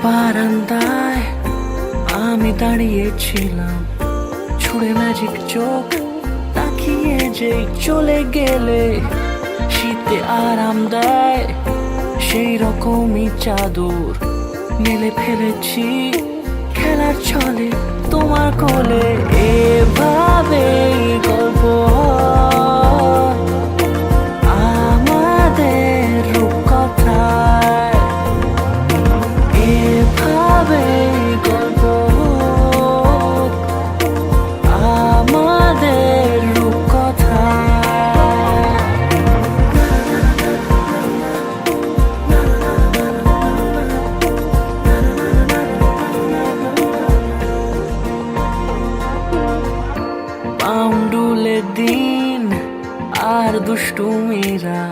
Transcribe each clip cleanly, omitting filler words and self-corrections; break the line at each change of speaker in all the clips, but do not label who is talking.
বারান্দায় আমি দাঁড়িয়েছিলাম, ছুড়ে ম্যাজিক চোখ তাকিয়ে যে চলে গেলে। শীতে আরাম দেয় সেই রকমই চাদর মেলে ফেলেছি খেলার ছলে তোমার কোলে। এভাবেই গল্প আমাদের রূপকথায়, এভাবেই গল্প আমাদের রূপকথায়। পাউন্ডুলে দিন আর দুষ্টুমিরা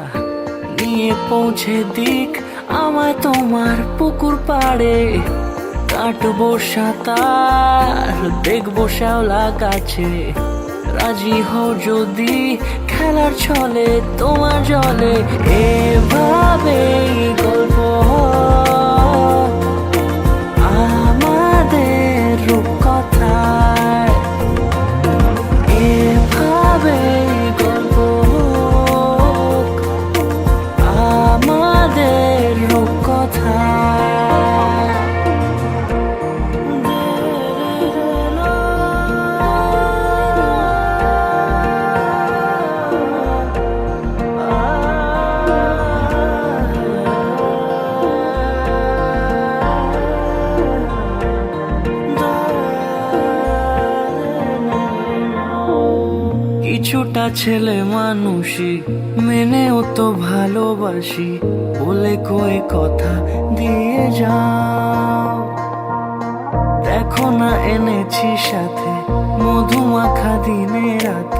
নিয়ে পৌঁছে দিক আমায় তোমার পুকুর পাড়ে। কাটবো সাঁতার, দেখবো শ্যাওলা গাছে, রাজি হও যদি খেলার ছলে তোমার জলে। এভাবেই গল্প আমাদের রূপকথায়, এভাবেই গল্প আমাদের রূপকথায়। কিছুটা ছেলে মানুষই মেনেও তো ভালোবাসি, বলে কয়ে কথা দিয়ে যাও। দেখো না এনেছি সাথে মধুমাখা দিনে রাতে।